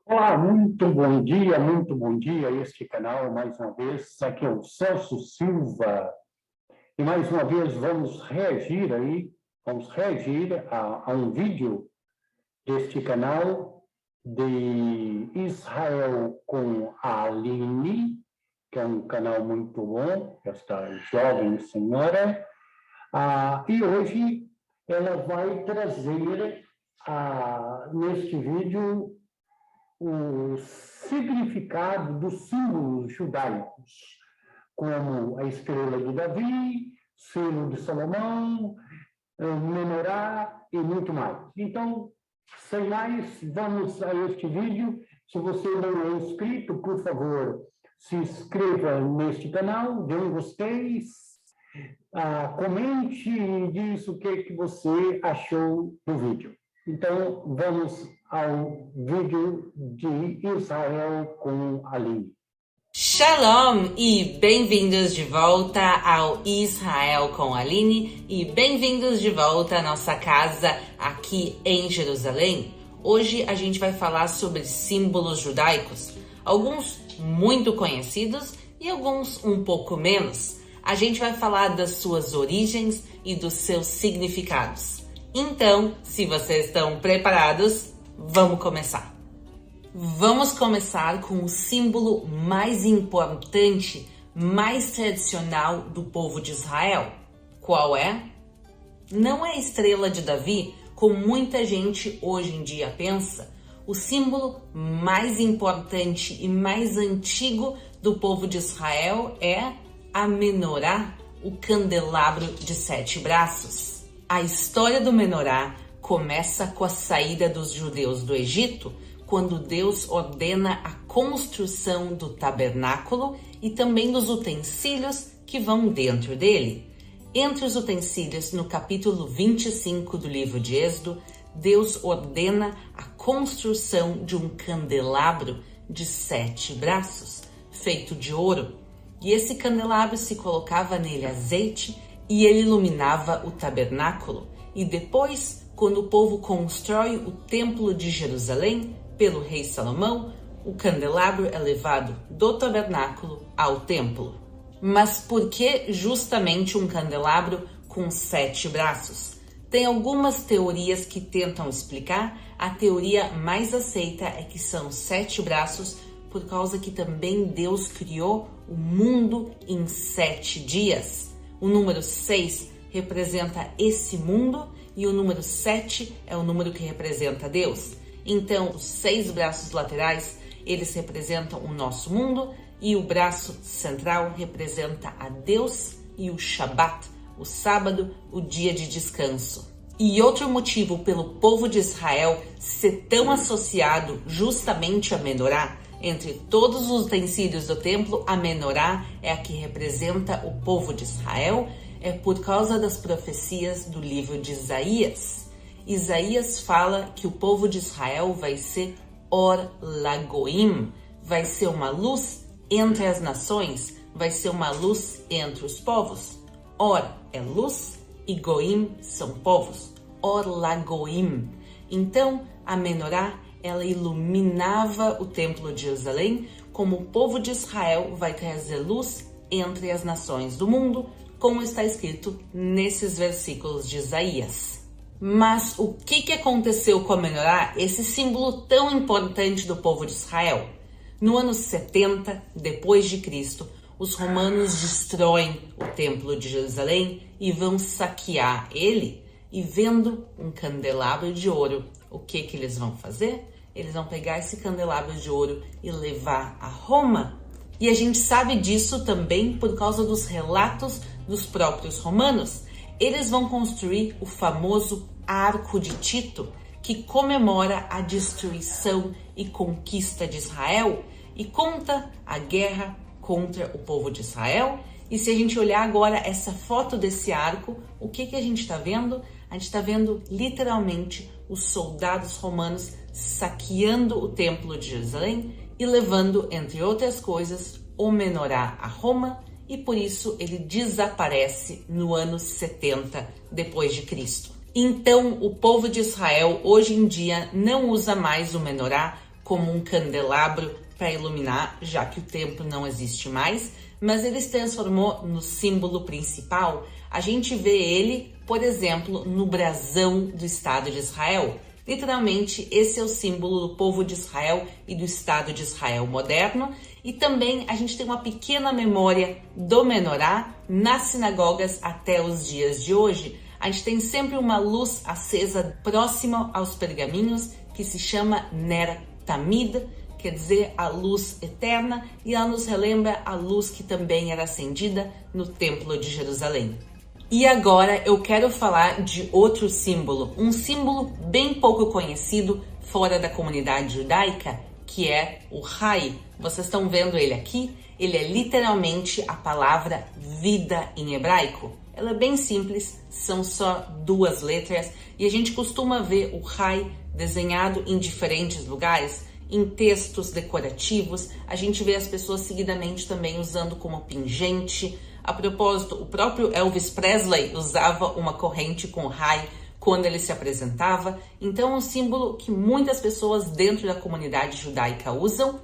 Olá, muito bom dia a este canal, mais uma vez, aqui é o Celso Silva, e mais uma vez vamos reagir a um vídeo deste canal de Israel com a Aline, que é um canal muito bom, esta jovem senhora, e hoje ela vai trazer, neste vídeo, o significado dos símbolos judaicos, como a estrela de Davi, selo de Salomão, menorá e muito mais. Então, sem mais, vamos a este vídeo. Se você não é inscrito, por favor, se inscreva neste canal, dê um gostei, comente e diz o que você achou do vídeo. Então, vamos ao vídeo de Israel com Aline. Shalom e bem-vindos de volta ao Israel com Aline e bem-vindos de volta à nossa casa aqui em Jerusalém. Hoje a gente vai falar sobre símbolos judaicos, alguns muito conhecidos e alguns um pouco menos. A gente vai falar das suas origens e dos seus significados. Então, se vocês estão preparados, vamos começar. Vamos começar com o símbolo mais importante, mais tradicional do povo de Israel. Qual é? Não é a estrela de Davi, como muita gente hoje em dia pensa. O símbolo mais importante e mais antigo do povo de Israel é a menorá, o candelabro de 7 braços. A história do menorá começa com a saída dos judeus do Egito, quando Deus ordena a construção do tabernáculo e também dos utensílios que vão dentro dele. Entre os utensílios, no capítulo 25 do livro de Êxodo, Deus ordena a construção de um candelabro de 7 braços, feito de ouro. E esse candelabro se colocava nele azeite e ele iluminava o tabernáculo. E depois, quando o povo constrói o templo de Jerusalém, pelo rei Salomão, o candelabro é levado do tabernáculo ao templo. Mas por que justamente um candelabro com 7 braços? Tem algumas teorias que tentam explicar. A teoria mais aceita é que são 7 braços por causa que também Deus criou o mundo em 7 dias. O número 6 representa esse mundo e o número 7 é o número que representa Deus. Então, os 6 braços laterais, eles representam o nosso mundo e o braço central representa a Deus e o Shabat, o sábado, o dia de descanso. E outro motivo pelo povo de Israel ser tão associado justamente a menorá, entre todos os utensílios do templo, a menorá é a que representa o povo de Israel, é por causa das profecias do livro de Isaías. Isaías fala que o povo de Israel vai ser Or Lagoim, vai ser uma luz entre as nações, vai ser uma luz entre os povos. Or é luz e Goim são povos. Or Lagoim. Então, a menorá, ela iluminava o templo de Jerusalém, como o povo de Israel vai trazer luz entre as nações do mundo, como está escrito nesses versículos de Isaías. Mas o que aconteceu com a menorá, esse símbolo tão importante do povo de Israel? No ano 70 depois de Cristo, os romanos destroem o templo de Jerusalém e vão saquear ele. E vendo um candelabro de ouro, o que eles vão fazer? Eles vão pegar esse candelabro de ouro e levar a Roma. E a gente sabe disso também por causa dos relatos dos próprios romanos. Eles vão construir o famoso Arco de Tito, que comemora a destruição e conquista de Israel e conta a guerra contra o povo de Israel. E se a gente olhar agora essa foto desse arco, o que a gente está vendo? A gente está vendo literalmente os soldados romanos saqueando o templo de Jerusalém e levando, entre outras coisas, o menorá a Roma, e por isso ele desaparece no ano 70 depois de Cristo. Então, o povo de Israel hoje em dia não usa mais o menorá como um candelabro para iluminar, já que o templo não existe mais, mas ele se transformou no símbolo principal. A gente vê ele, por exemplo, no brasão do Estado de Israel. Literalmente, esse é o símbolo do povo de Israel e do Estado de Israel moderno. E também a gente tem uma pequena memória do menorá nas sinagogas até os dias de hoje. A gente tem sempre uma luz acesa próxima aos pergaminhos que se chama Ner Tamid, quer dizer a luz eterna, e ela nos relembra a luz que também era acendida no Templo de Jerusalém. E agora eu quero falar de outro símbolo, um símbolo bem pouco conhecido fora da comunidade judaica, que é o Hai. Vocês estão vendo ele aqui? Ele é literalmente a palavra vida em hebraico. Ela é bem simples, são só 2 letras, e a gente costuma ver o Hai desenhado em diferentes lugares, em textos decorativos. A gente vê as pessoas seguidamente também usando como pingente. A propósito, o próprio Elvis Presley usava uma corrente com Hai quando ele se apresentava. Então é um símbolo que muitas pessoas dentro da comunidade judaica usam.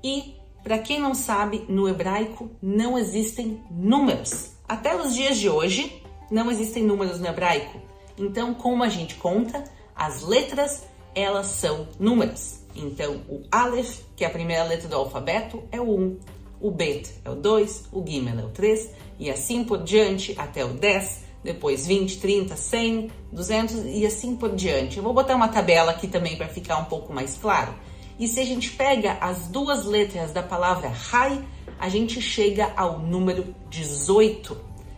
E, para quem não sabe, no hebraico não existem números. Até os dias de hoje não existem números no hebraico. Então, como a gente conta, as letras, elas são números. Então, o Aleph, que é a primeira letra do alfabeto, é o 1. O Bet é o 2, o Gimel é o 3, e assim por diante até o 10, depois 20, 30, 100, 200 e assim por diante. Eu vou botar uma tabela aqui também para ficar um pouco mais claro. E se a gente pega as 2 letras da palavra Hai, a gente chega ao número 18.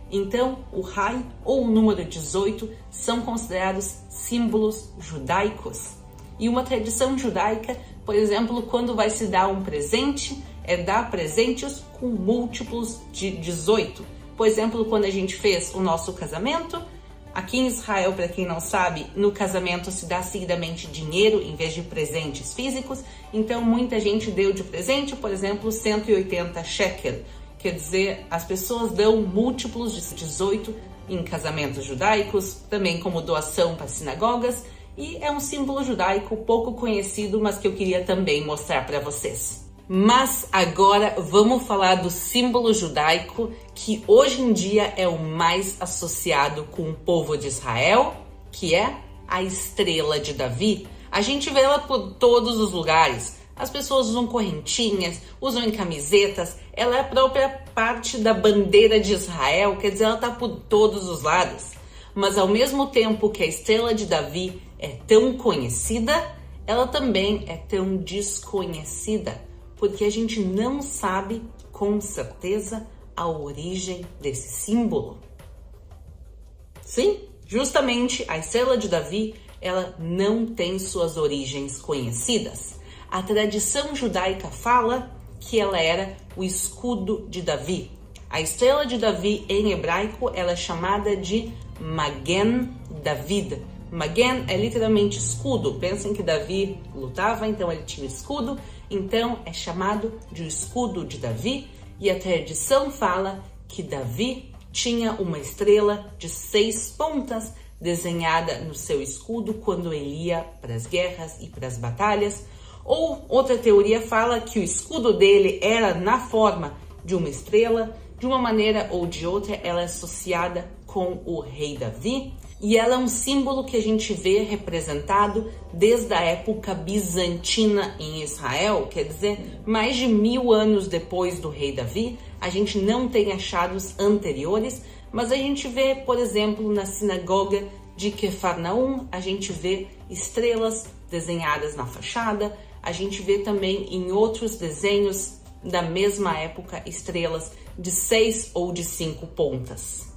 Então, o Hai ou o número 18 são considerados símbolos judaicos. E uma tradição judaica, por exemplo, quando vai se dar um presente, é dar presentes com múltiplos de 18. Por exemplo, quando a gente fez o nosso casamento, aqui em Israel, para quem não sabe, no casamento se dá seguidamente dinheiro em vez de presentes físicos. Então, muita gente deu de presente, por exemplo, 180 shekel. Quer dizer, as pessoas dão múltiplos de 18 em casamentos judaicos, também como doação para sinagogas. E é um símbolo judaico pouco conhecido, mas que eu queria também mostrar para vocês. Mas agora vamos falar do símbolo judaico que hoje em dia é o mais associado com o povo de Israel, que é a estrela de Davi. A gente vê ela por todos os lugares. As pessoas usam correntinhas, usam em camisetas. Ela é a própria parte da bandeira de Israel, quer dizer, ela está por todos os lados. Mas ao mesmo tempo que a estrela de Davi é tão conhecida, ela também é tão desconhecida, porque a gente não sabe com certeza a origem desse símbolo. Sim, justamente a estrela de Davi, ela não tem suas origens conhecidas. A tradição judaica fala que ela era o escudo de Davi. A estrela de Davi em hebraico ela é chamada de Magen David. Magen é literalmente escudo. Pensem que Davi lutava, então ele tinha escudo. Então é chamado de o escudo de Davi. E a tradição fala que Davi tinha uma estrela de 6 pontas desenhada no seu escudo quando ele ia para as guerras e para as batalhas. Ou outra teoria fala que o escudo dele era na forma de uma estrela. De uma maneira ou de outra, ela é associada com o rei Davi. E ela é um símbolo que a gente vê representado desde a época bizantina em Israel, quer dizer, mais de 1000 anos depois do rei Davi. A gente não tem achados anteriores, mas a gente vê, por exemplo, na sinagoga de Quefarnaum, a gente vê estrelas desenhadas na fachada, a gente vê também em outros desenhos da mesma época estrelas de 6 ou de 5 pontas.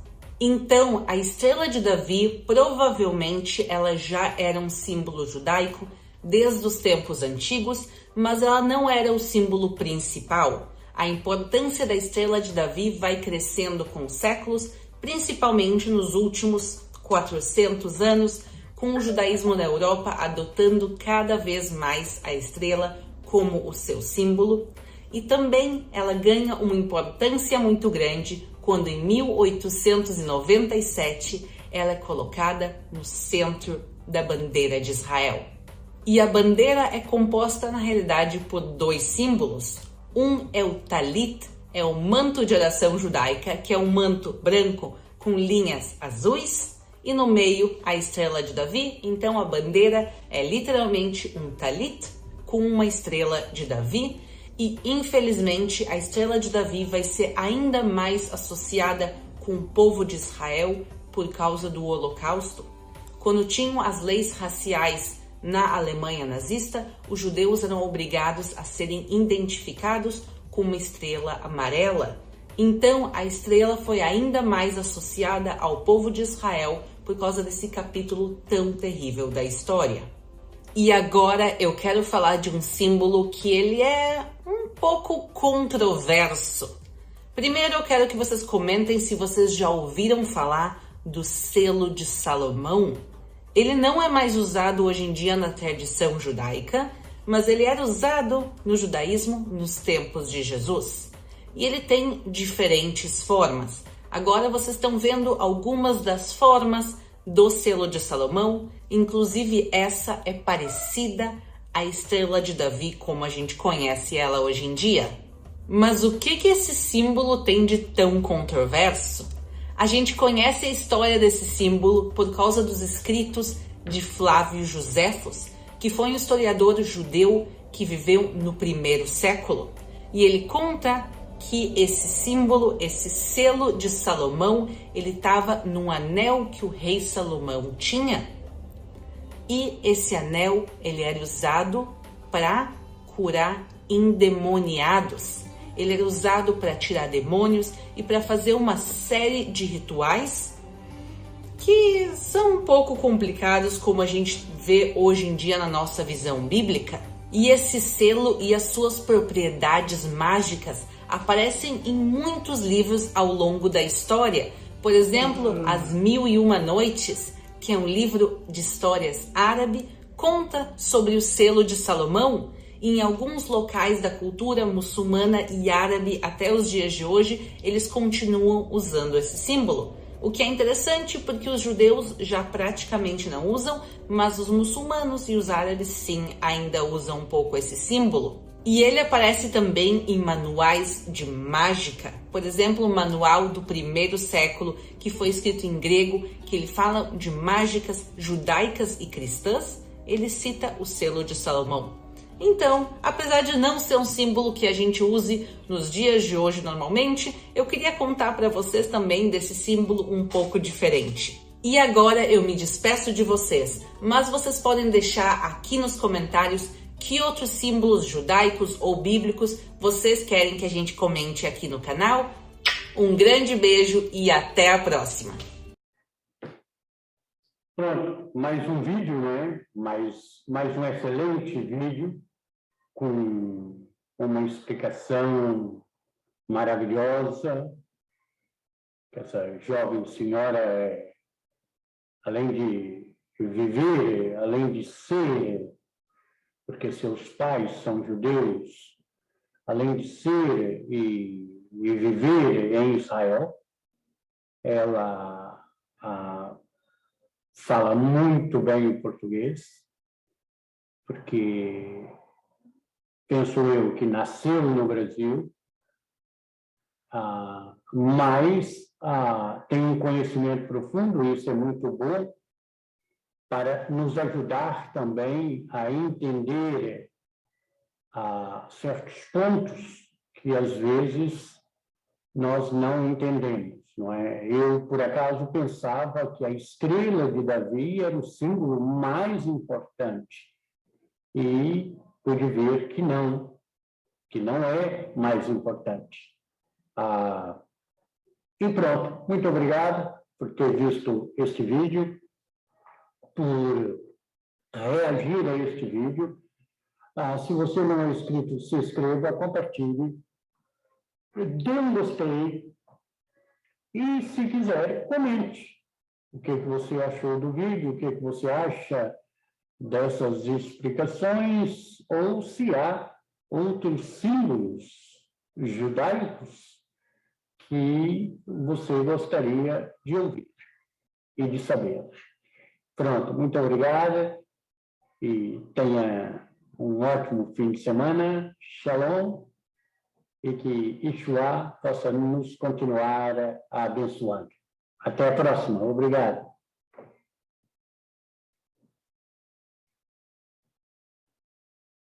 Então, a estrela de Davi, provavelmente, ela já era um símbolo judaico desde os tempos antigos, mas ela não era o símbolo principal. A importância da estrela de Davi vai crescendo com os séculos, principalmente nos últimos 400 anos, com o judaísmo na Europa adotando cada vez mais a estrela como o seu símbolo. E também ela ganha uma importância muito grande quando em 1897 ela é colocada no centro da bandeira de Israel. E a bandeira é composta, na realidade, por dois símbolos. Um é o talit, é o manto de oração judaica, que é um manto branco com linhas azuis, e no meio a estrela de Davi. Então a bandeira é literalmente um talit com uma estrela de Davi. E infelizmente a estrela de Davi vai ser ainda mais associada com o povo de Israel por causa do Holocausto. Quando tinham as leis raciais na Alemanha nazista, os judeus eram obrigados a serem identificados com uma estrela amarela. Então, a estrela foi ainda mais associada ao povo de Israel por causa desse capítulo tão terrível da história. E agora eu quero falar de um símbolo que ele é um pouco controverso. Primeiro eu quero que vocês comentem se vocês já ouviram falar do selo de Salomão. Ele não é mais usado hoje em dia na tradição judaica, mas ele era usado no judaísmo nos tempos de Jesus. E ele tem diferentes formas. Agora vocês estão vendo algumas das formas do selo de Salomão, inclusive essa é parecida à estrela de Davi, como a gente conhece ela hoje em dia. Mas o que esse símbolo tem de tão controverso? A gente conhece a história desse símbolo por causa dos escritos de Flávio Joséfos, que foi um historiador judeu que viveu no primeiro século. E ele conta que esse símbolo, esse selo de Salomão, ele estava num anel que o rei Salomão tinha. E esse anel, ele era usado para curar endemoniados. Ele era usado para tirar demônios e para fazer uma série de rituais que são um pouco complicados, como a gente vê hoje em dia na nossa visão bíblica. E esse selo e as suas propriedades mágicas aparecem em muitos livros ao longo da história. Por exemplo, As Mil e Uma Noites, que é um livro de histórias árabe, conta sobre o selo de Salomão. E em alguns locais da cultura muçulmana e árabe até os dias de hoje, eles continuam usando esse símbolo. O que é interessante porque os judeus já praticamente não usam, mas os muçulmanos e os árabes sim ainda usam um pouco esse símbolo. E ele aparece também em manuais de mágica. Por exemplo, o manual do primeiro século, que foi escrito em grego, que ele fala de mágicas judaicas e cristãs, ele cita o selo de Salomão. Então, apesar de não ser um símbolo que a gente use nos dias de hoje normalmente, eu queria contar para vocês também desse símbolo um pouco diferente. E agora eu me despeço de vocês, mas vocês podem deixar aqui nos comentários que outros símbolos judaicos ou bíblicos vocês querem que a gente comente aqui no canal. Um grande beijo e até a próxima! Pronto, mais um vídeo, né? Mais um excelente vídeo com uma explicação maravilhosa. Essa jovem senhora, além de viver, além de ser, porque seus pais são judeus, além de ser e viver em Israel, ela fala muito bem o português, porque penso eu que nasceu no Brasil, mas tem um conhecimento profundo, isso é muito bom, para nos ajudar também a entender certos pontos que, às vezes, nós não entendemos, não é? Eu, por acaso, pensava que a estrela de Davi era o símbolo mais importante e pude ver que não é mais importante. E pronto, muito obrigado por ter visto este vídeo, por reagir a este vídeo. Se você não é inscrito, se inscreva, compartilhe, dê um gostei e, se quiser, comente o que você achou do vídeo, o que você acha dessas explicações, ou se há outros símbolos judaicos que você gostaria de ouvir e de saber. Pronto, muito obrigada. e tenha um ótimo fim de semana. Shalom. E que Yeshua possa nos continuar abençoando. Até a próxima. Obrigado.